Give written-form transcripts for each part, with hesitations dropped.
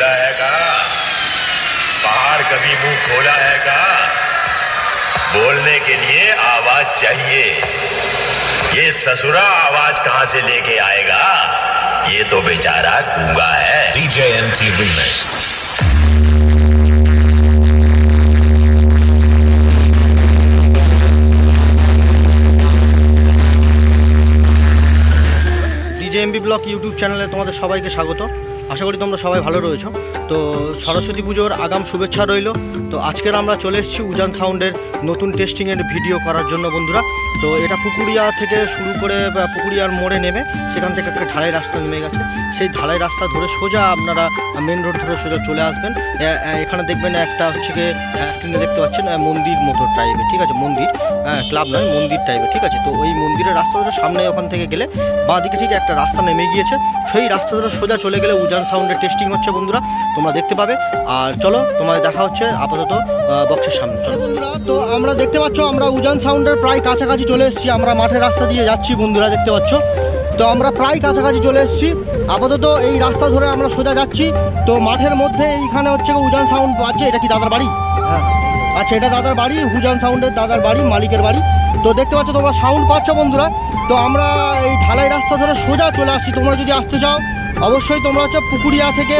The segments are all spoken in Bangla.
बोला है का? बाहर कभी मुंह खोला है का? बोलने के लिए आवाज चाहिए। ये ससुरा आवाज कहां से लेके आएगा? ये तो बेचारा गूंगा है। DJ MT Remix। DJMB blog YouTube চ্যানেলে তোমাদের সবাইকে স্বাগত। আশা করি তোমরা সবাই ভালো রয়েছো। তো সরস্বতী পুজোর আগাম শুভেচ্ছা রইল। তো আজকের আমরা চলে এসেছি উজান সাউন্ডের নতুন টেস্টিংয়ের ভিডিও করার জন্য বন্ধুরা। তো এটা পুকুরিয়া থেকে শুরু করে পুকুরিয়ার মোড়ে নেমে সেখান থেকে একটা ঢালাই রাস্তা নেমে গেছে। সেই ঢালাই রাস্তা ধরে সোজা আপনারা মেন রোড ধরে সোজা চলে আসবেন। এখানে দেখবেন একটা হচ্ছে গিয়ে স্ক্রিনে দেখতে পাচ্ছেন মন্দির মোটর টাইপের, ঠিক আছে? মন্দির, ক্লাব নয়, মন্দির টাইপের, ঠিক আছে? তো ওই মন্দিরের রাস্তা ধরে সামনে ওখান থেকে গেলে বাঁ দিকে ঠিক একটা রাস্তা নেমে গিয়েছে। সেই রাস্তা ধরে সোজা চলে গেলে উজান সাউন্ডের টেস্টিং হচ্ছে বন্ধুরা, তোমরা দেখতে পাবে। আর চলো তোমাদের দেখা হচ্ছে আপাতত বক্সের সামনে। চলো বন্ধুরা, তো আমরা দেখতে পাচ্ছ আমরা উজান সাউন্ডের প্রায় কাছাকাছি চলে এসেছি। আমরা মাঠের রাস্তা দিয়ে যাচ্ছি বন্ধুরা, দেখতে পাচ্ছ। তো আমরা প্রায় কাছাকাছি চলে এসেছি। আপাতত এই রাস্তা ধরে আমরা সোজা যাচ্ছি। তো মাঠের মধ্যে এইখানে হচ্ছে উজান সাউন্ড আছে। এটা কি দাদার বাড়ি? হ্যাঁ, আচ্ছা, এটা দাদার বাড়ি, উজান সাউন্ডের দাদার বাড়ি, মালিকের বাড়ি। তো দেখতে পাচ্ছ তোমরা সাউন্ড পাচ্ছ বন্ধুরা। তো আমরা এই ঢালাই রাস্তা ধরে সোজা চলে আসছি। তোমরা যদি আসতে চাও অবশ্যই তোমরা হচ্ছে পুকুরিয়া থেকে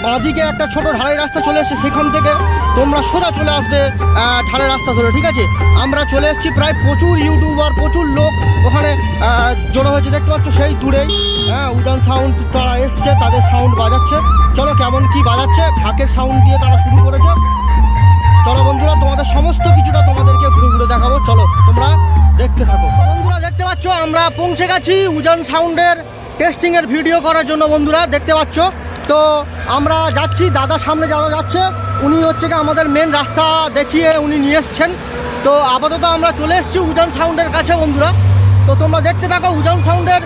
বাঁদিকে একটা ছোট ঢালাই রাস্তা চলে এসছে, সেখান থেকে তোমরা সোজা চলে আসবে ঢালাই রাস্তা ধরে, ঠিক আছে? আমরা চলে এসেছি, প্রায় প্রচুর ইউটিউবার, প্রচুর লোক ওখানে জড়ো হয়েছে, দেখতে পাচ্ছ সেই দূরেই। হ্যাঁ, উজান সাউন্ড তারা এসছে, তাদের সাউন্ড বাজাচ্ছে। চলো কেমন কি বাজাচ্ছে, ঢাকের সাউন্ড দিয়ে তারা শুরু করেছে। চলো বন্ধুরা, তোমাদের সমস্ত কিছুটা তোমাদেরকে ঘুরে ঘুরে দেখাবো। চলো তোমরা দেখতে থাকো। বন্ধুরা দেখতে পাচ্ছ আমরা পৌঁছে গেছি উজান সাউন্ডের টেস্টিংয়ের ভিডিও করার জন্য বন্ধুরা, দেখতে পাচ্ছ। তো আমরা যাচ্ছি, দাদার সামনে দাদা যাচ্ছে, উনি হচ্ছে কি আমাদের মেন রাস্তা দেখিয়ে উনি নিয়ে এসছেন। তো আপাতত আমরা চলে এসেছি উজান সাউন্ডের কাছে বন্ধুরা। তো তোমরা দেখতে থাকো উজান সাউন্ডের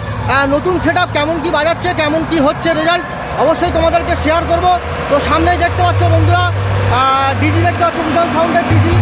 নতুন সেট আপ কেমন কি বাজাচ্ছে, কেমন কি হচ্ছে রেজাল্ট, অবশ্যই তোমাদেরকে শেয়ার করব। তো সামনেই দেখতে পাচ্ছ বন্ধুরা ডিডি, দেখতে পাচ্ছ উজান সাউন্ডের ডিডি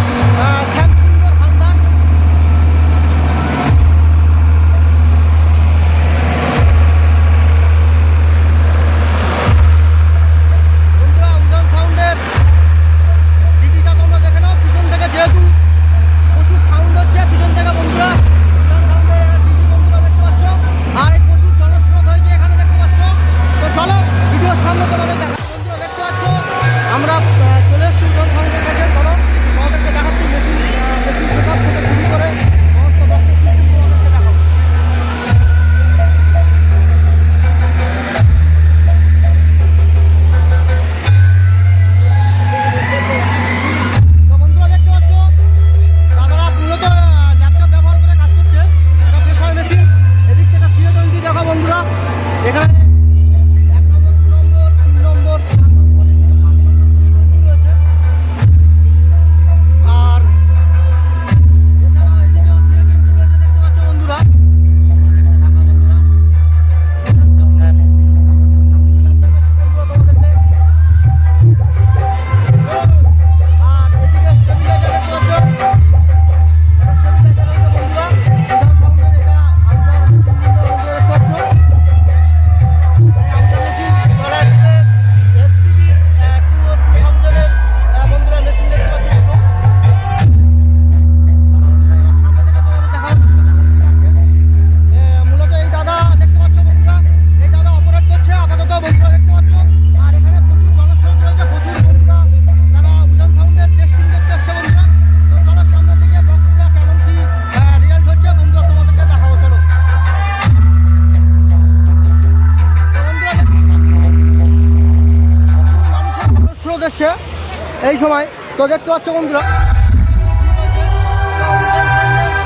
এই সময়। তো দেখতে পাচ্ছ বন্ধুরা,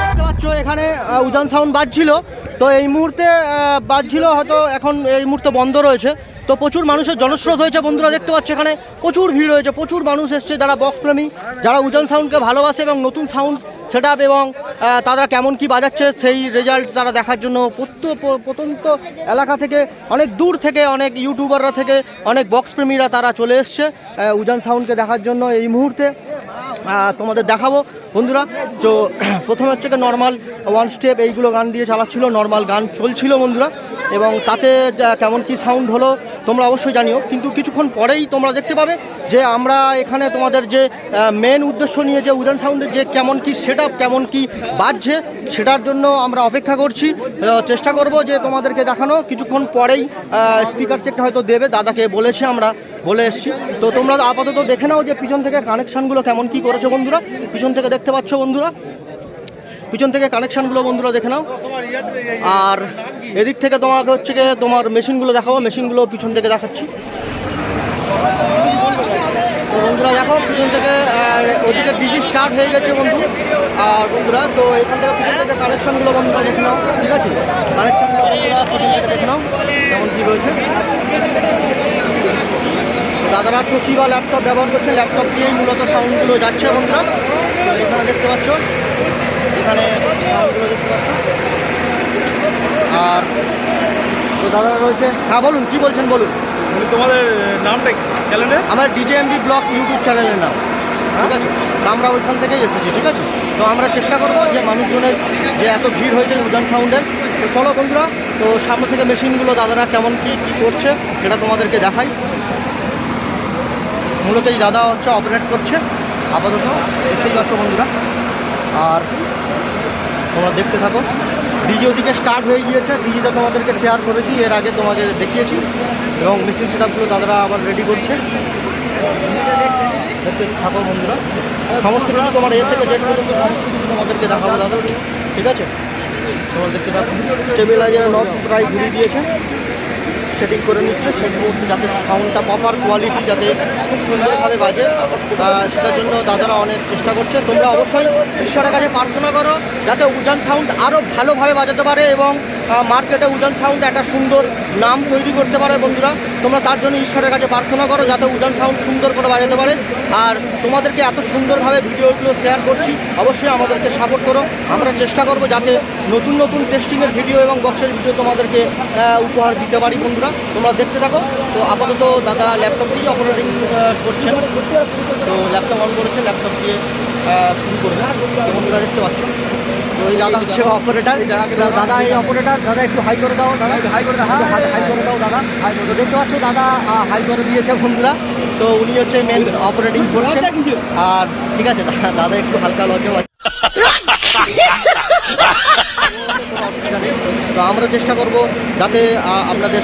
দেখতে পাচ্ছ এখানে উজান সাউন্ড বাজছিল। তো এই মুহূর্তে বাজছিল, হয়তো এখন এই মুহূর্তে বন্ধ রয়েছে। তো প্রচুর মানুষের জনস্রোত হয়েছে বন্ধুরা, দেখতে পাচ্ছ এখানে প্রচুর ভিড় হয়েছে, প্রচুর মানুষ এসছে যারা বক্স প্রেমী, যারা উজান সাউন্ডকে ভালোবাসে এবং নতুন সাউন্ড সেট আপ এবং তারা কেমন কি বাজাচ্ছে সেই রেজাল্ট তারা দেখার জন্য প্রত্যন্ত এলাকা থেকে, অনেক দূর থেকে, অনেক ইউটিউবাররা থেকে, অনেক বক্স প্রেমীরা তারা চলে এসছে উজান সাউন্ডকে দেখার জন্য। এই মুহূর্তে তোমাদের দেখাবো বন্ধুরা। তো প্রথমে হচ্ছে নর্মাল ওয়ান স্টেপ এইগুলো গান দিয়ে চালাচ্ছিল, নর্মাল গান চলছিল বন্ধুরা। এবং তাতে কেমন কি সাউন্ড হলো তোমরা অবশ্যই জানিও। কিন্তু কিছুক্ষণ পরেই তোমরা দেখতে পাবে যে আমরা এখানে তোমাদের যে মেন উদ্দেশ্য নিয়ে যে উজান সাউন্ডের যে কেমন কি সেট আপ, কেমন কি বাজছে, সেটার জন্য আমরা অপেক্ষা করছি। চেষ্টা করব যে তোমাদেরকে দেখানো। কিছুক্ষণ পরেই স্পিকার চেকটা হয়তো দেবে, দাদাকে বলেছি, আমরা বলে এসেছি। তো তোমরা আপাতত দেখে নাও যে পিছন থেকে কানেকশানগুলো কেমন কি করেছে বন্ধুরা। পিছন থেকে দেখতে পাচ্ছ বন্ধুরা, পিছন থেকে কানেকশানগুলো বন্ধুরা দেখে নাও। আর এদিক থেকে তোমাকে হচ্ছে গিয়ে তোমার মেশিনগুলো দেখাবো, মেশিনগুলো পিছন থেকে দেখাচ্ছি। তো বন্ধুরা দেখো পিছন থেকে ওদিকে ডিজি স্টার্ট হয়ে গেছে বন্ধু। আর বন্ধুরা তো এখান থেকে পিছন থেকে কানেকশানগুলো বন্ধুরা দেখে নাও, ঠিক আছে? কানেকশানগুলো বন্ধুরা পিছন থেকে দেখে নাও কেমন কী রয়েছে। দাদারা টসিবা ল্যাপটপ ব্যবহার করছে, ল্যাপটপ দিয়েই মূলত সাউন্ডগুলো যাচ্ছে বন্ধুরা। তো এখানে দেখতে পাচ্ছ, এখানে সাউন্ডগুলো দেখতে পাচ্ছ। আর তো দাদারা রয়েছে। হ্যাঁ বলুন, কী বলছেন বলুন। তোমাদের নামটা চ্যানেলে? আমার ডিজেএমবি ব্লগ ইউটিউব চ্যানেলের নাম, ঠিক আছে? তো আমরা ওইখান থেকেই এসেছি, ঠিক আছে? তো আমরা চেষ্টা করবো যে মানুষজনের যে এত ভিড় হয়েছে উজান সাউন্ডের। তো চলো বন্ধুরা, তো সামনে থেকে মেশিনগুলো দাদারা কেমন কী করছে সেটা তোমাদেরকে দেখাই। মূলত এই দাদা হচ্ছে অপারেট করছে আপাতত, দেখতেই পাচ্ছ বন্ধুরা। আর তোমরা দেখতে থাকো। ডিজি ওদিকে স্টার্ট হয়ে গিয়েছে, ডিজিটা তোমাদেরকে শেয়ার করেছি, এর আগে তোমাদের দেখিয়েছি। এবং মেশিন সেটআপগুলো দাদারা আবার রেডি করছে, দেখতে থাকো বন্ধুরা। সমস্ত কিছু তোমার এর থেকে জেড পর্যন্ত সমস্ত কিছু তোমাদেরকে দেখাবো দাদা, ঠিক আছে? তোমরা দেখতে থাকো। স্টেবিলাইজার নব প্রায় ঘুরিয়ে দিয়েছে, সেটিং করে নিচ্ছে, সেটি যাতে সাউন্ডটা প্রপার কোয়ালিটি যাতে খুব সুন্দরভাবে বাজে, সেটার জন্য দাদারা অনেক চেষ্টা করছে। তোমরা অবশ্যই ঈশ্বরের কাছে প্রার্থনা করো যাতে উজান সাউন্ড আরও ভালোভাবে বাজাতে পারে এবং মার্কেটে উজান সাউন্ড একটা সুন্দর নাম তৈরি করতে পারে বন্ধুরা। তোমরা তার জন্য ঈশ্বরের কাছে প্রার্থনা করো যাতে উজান সাউন্ড সুন্দর করে বাজাতে পারে। আর তোমাদেরকে এত সুন্দরভাবে ভিডিওগুলো শেয়ার করছি, অবশ্যই আমাদেরকে সাপোর্ট করো। আমরা চেষ্টা করব যাতে নতুন নতুন টেস্টিংয়ের ভিডিও এবং বক্সের ভিডিও তোমাদেরকে উপহার দিতে পারি বন্ধুরা। তোমরা দেখতে থাকো। তো আপাতত দাদা ল্যাপটপ দিয়ে অপারেটিং করছেন, তো ল্যাপটপ অন করেছে, ল্যাপটপ দিয়ে শুরু করবে। তো বন্ধুরা দেখতে পাচ্ছ, তো এই দাদা হচ্ছে অপারেটার। দাদা এই অপারেটার, দাদা একটু হাই করে দাও, দাদা হাই করে দাও, হাই করে দাও দাদা। তো দেখতে পাচ্ছ দাদা হাই করে দিয়েছে বন্ধুরা। তো উনি হচ্ছে মেন অপারেটিং করছেন। আর ঠিক আছে দাদা একটু হালকা লজ্জা পাচ্ছে। তো আমরা চেষ্টা করব যাতে আপনাদের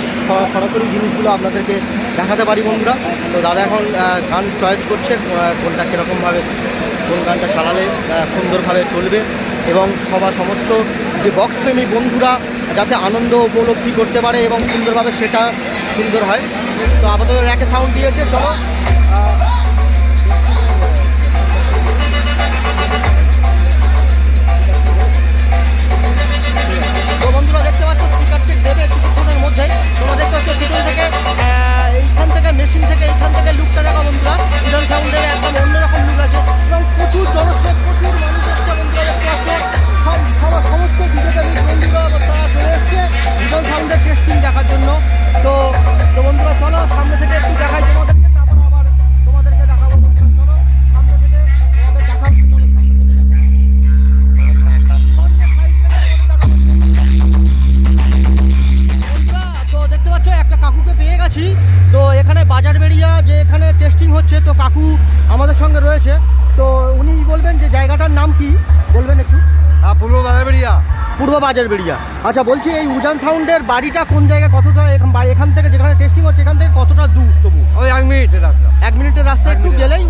সরাসরি জিনিসগুলো আপনাদেরকে দেখাতে পারি বন্ধুরা। তো দাদা এখন গান চয়েস করছে, কোনটা কীরকমভাবে কোন গানটা চালালে সুন্দরভাবে চলবে এবং সমস্ত যে বক্স প্রেমী বন্ধুরা যাতে আনন্দ উপলব্ধি করতে পারে এবং সুন্দরভাবে সেটা সুন্দর হয়। তো আপাতত র্যাকে সাউন্ড দিয়েছে, চলো। তো বন্ধুরা দেখতে পাচ্ছ স্পিকার চেক দেবে কিছুক্ষণের মধ্যেই। তোমরা দেখতে পাচ্ছ ভিতর থেকে এইখান থেকে মেশিন থেকে এইখান থেকে লুকটা দেখো বন্ধুরা। উজান সাউন্ডের একদম অন্যরকম লুক আছে এবং প্রচুর জনস্রোত, প্রচুর মানুষ এসছে বন্ধুরা। দেখতে পাচ্ছ সমস্ত বিজেপি বন্ধুরা তারা চলে এসছে উজান সাউন্ডের টেস্টিং দেখার জন্য। তো বন্ধুরা চলো সামনে থেকে একটু দেখাই তোমাদেরকে, তারপরে আবার তোমাদেরকে দেখাবো। চলো সামনে থেকে তোমাদের দেখাবো। তো দেখতে পাচ্ছ একটা কাকুকে পেয়ে গেছি। তো এখানে বাজার বেরিয়া যে এখানে টেস্টিং হচ্ছে, তো কাকু আমাদের সঙ্গে রয়েছে। তো উনি বলবেন যে জায়গাটার নাম কি বলবেন একটু? পূর্ব বাজার বেরিয়া। পূর্ব বাজার বেরিয়া। আচ্ছা বলছি এই উজান সাউন্ডের বাড়িটা কোন জায়গায়, কতটা এখান থেকে যেখানে টেস্টিং হচ্ছে এখান থেকে কতটা দূর? তবু ওই 1 মিনিটের রাস্তা। 1 মিনিটের রাস্তা একটু গেলেই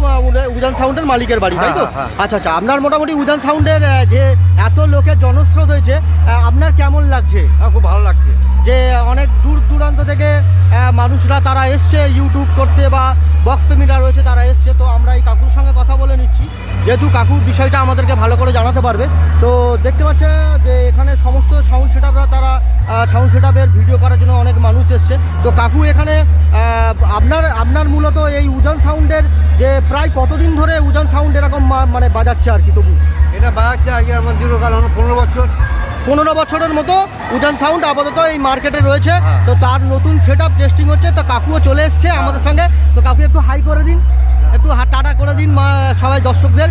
উজান সাউন্ডের মালিকের বাড়ি, তাই তো? হ্যাঁ। আচ্ছা আচ্ছা। আপনার মোটামুটি উজান সাউন্ডের যে এত লোকের জনস্রোত হয়েছে, আপনার কেমন লাগছে? খুব ভালো লাগছে যে অনেক দূর দূরান্ত থেকে মানুষরা তারা এসছে ইউটিউব করতে বা বক্স প্রেমীরা রয়েছে তারা এসছে। তো আমরা এই কাকুর সঙ্গে কথা বলে নিচ্ছি, যেহেতু কাকুর বিষয়টা আমাদেরকে ভালো করে জানাতে পারবে। তো দেখতে পাচ্ছে যে এখানে সমস্ত সাউন্ড সেটআপরা তারা সাউন্ড সেটআপের ভিডিও করার জন্য অনেক মানুষ এসছে। তো কাকু এখানে আপনার মূলত এই উজান সাউন্ডের যে প্রায় কতদিন ধরে উজান সাউন্ড এরকম মানে বাজাচ্ছে আর কি? তবু এটা বাজাচ্ছে আগে আমার দীর্ঘকাল 15 বছর। 15 বছরের মতো উজান সাউন্ড আপাতত এই মার্কেটে রয়েছে। তো তার নতুন সেটআপ টেস্টিং হচ্ছে। তো কাকুও চলে এসছে আমাদের সঙ্গে। তো কাকু একটু হাই করে দিন, একটু টাটা করে দিন সবাই দর্শকদের।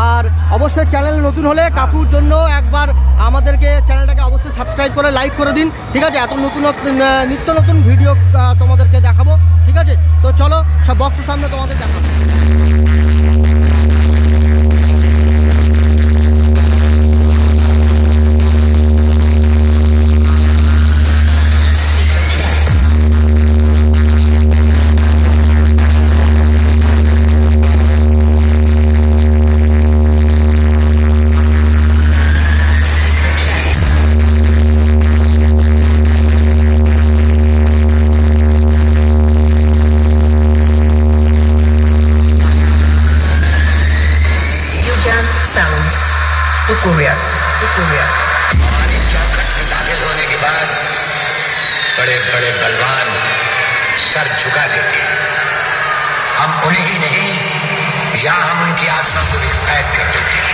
আর অবশ্যই চ্যানেল নতুন হলে কাকুর জন্য একবার আমাদেরকে চ্যানেলটাকে অবশ্যই সাবস্ক্রাইব করে লাইক করে দিন, ঠিক আছে? এত নতুন নিত্য নতুন ভিডিও তোমাদেরকে দেখাবো, ঠিক আছে? তো চলো সব বক্সের সামনে তোমাদের দেখাবো। Korea. हमारी झारखंड में दाखिल होने के बाद बड़े बड़े बलवान सर झुका देते हैं। हम उन्हें ही नहीं, या हम उनकी आत्मा को भी कैद कर देते हैं।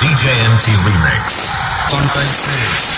DJ MT Remix. Contact Face.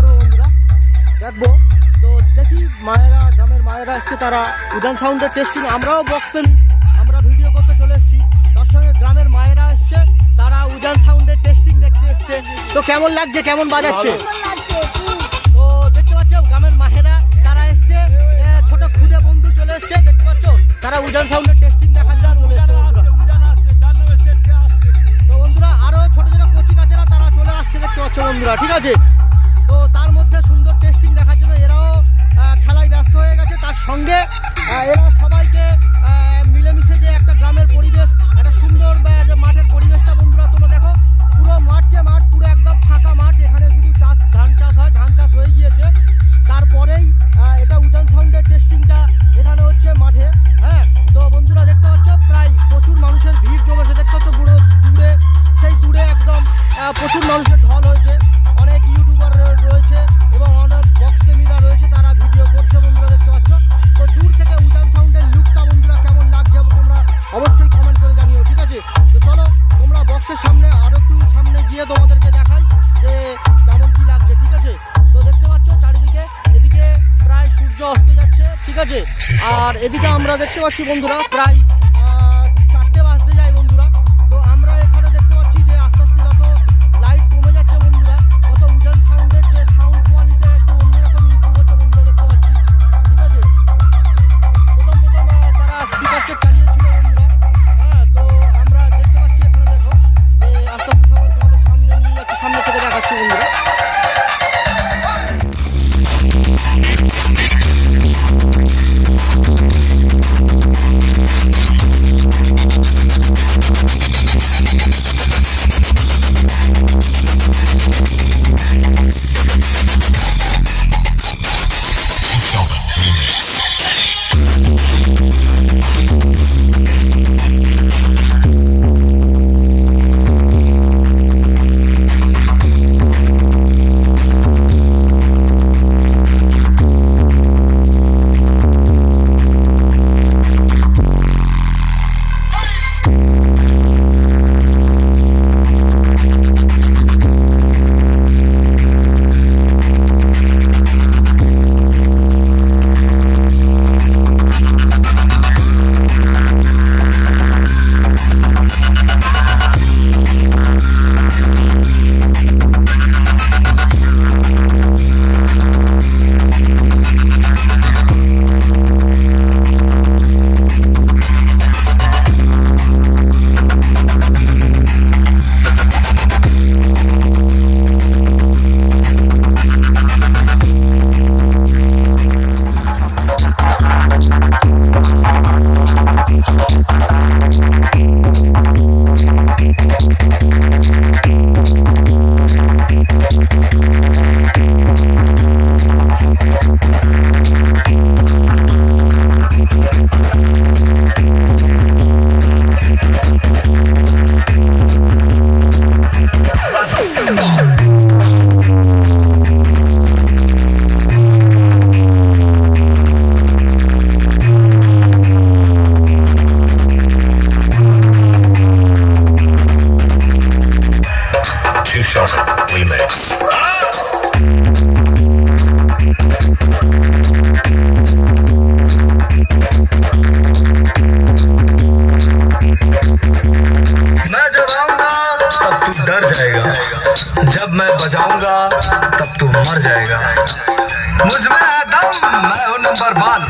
করবো বন্ধুরা, দেখবো। তো দেখি মায়েরা, গ্রামের মায়েরা এসছে, তারা উজান সাউন্ডের টেস্টিং, আমরাও বক্স পেলি, আমরা ভিডিও করতে চলে এসেছি, তার সঙ্গে গ্রামের মায়েরা এসছে, তারা উজান সাউন্ডের টেস্টিং দেখতে এসছে। তো কেমন লাগছে, কেমন বাজাচ্ছে? তো দেখতে পাচ্ছ গ্রামের মায়েরা তারা এসছে, ছোট খুদে বন্ধু চলে এসছে, দেখতে পাচ্ছ তারা উজান সাউন্ডের টেস্টিং দেখার জন্য চলে এসছে বন্ধুরা। তো বন্ধুরা আরো ছোট ছোট কচি কাছেরা তারা চলে আসছে, দেখতে পাচ্ছ বন্ধুরা, ঠিক আছে। তো তার মধ্যে সুন্দর টেস্টিং দেখার জন্য এরাও খেলায় ব্যস্ত হয়ে গেছে, তার সঙ্গে এরা সবাইকে মিলেমিশে যে একটা গ্রামের পরিবেশ, একটা সুন্দর যে মাঠের পরিবেশটা বন্ধুরা তোমরা দেখো, পুরো মাঠকে মাঠ, পুরো একদম ফাঁকা মাঠ, এখানে শুধু ধান চাষ হয়, ধান চাষ হয়ে গিয়েছে। তারপরেই এটা উজান সাউন্ডের টেস্টিংটা এখানে হচ্ছে মাঠে। হ্যাঁ, তো বন্ধুরা দেখতে পাচ্ছ প্রায় প্রচুর মানুষের ভিড় জমেছে, দেখতে পাচ্ছ পুরো দূরে, সেই দূরে একদম প্রচুর মানুষের ঢল হয়েছে, অনেক ইউটিউবার রয়েছে এবং অনেক বক্স প্রেমীরা রয়েছে, তারা ভিডিও করছে বন্ধুরা, দেখতে পাচ্ছ। তো দূর থেকে উজান সাউন্ডের লুকটা বন্ধুরা কেমন লাগছে তোমরা অবশ্যই কমেন্ট করে জানিও, ঠিক আছে। তো চলো তোমরা বক্সের সামনে আরো একটু সামনে গিয়ে তোমাদেরকে দেখাই যে কেমন কি লাগছে, ঠিক আছে। তো দেখতে পাচ্ছ চারিদিকে, এদিকে প্রায় সূর্য অস্ত যাচ্ছে, ঠিক আছে, আর এদিকে আমরা দেখতে পাচ্ছি বন্ধুরা প্রায় 4টে বাজতে যায় বন্ধুরা। তো আমরা এখানে দেখতে পাচ্ছি যে আস্তে আস্তে যত লাইট কমে যাচ্ছে বন্ধুরা, তত উজান সাউন্ডের যে সাউন্ড কোয়ালিটি একটু অন্যরকম ইমপ্রুভ হচ্ছে বন্ধুরা, দেখতে পাচ্ছি, ঠিক আছে। প্রথম তারা স্পিকারকে চালিয়েছিল বন্ধুরা। হ্যাঁ, তো আমরা দেখতে পাচ্ছি এখানে দেখো যে আস্তে আস্তে সবাই তোমাদের সামনে নিয়ে যাচ্ছে, সামনে থেকে দেখাচ্ছি বন্ধুরা। जब मैं बजाऊंगा तब तू मर जाएगा। मुझ में है दम, मैं हूं नंबर 1।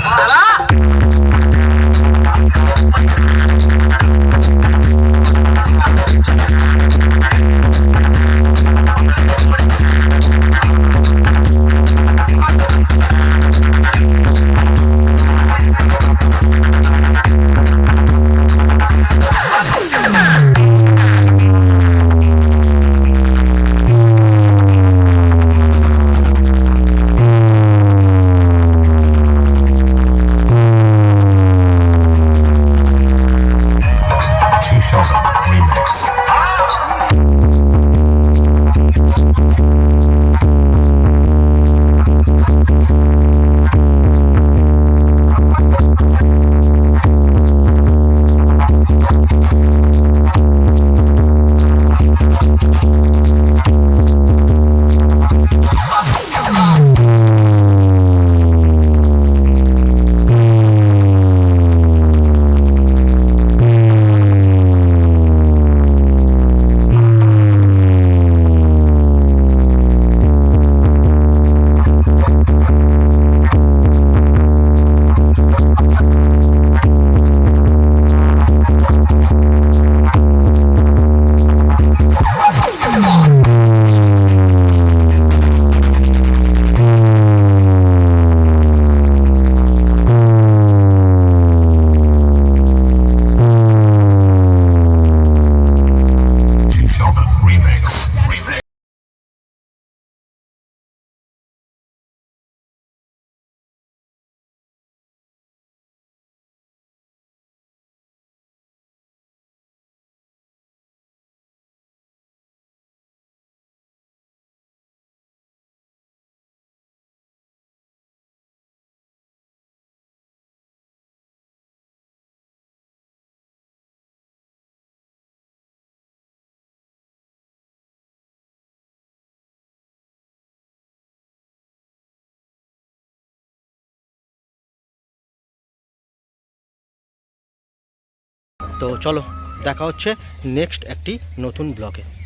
তো চলো দেখা হচ্ছে নেক্সট একটি নতুন ব্লগে।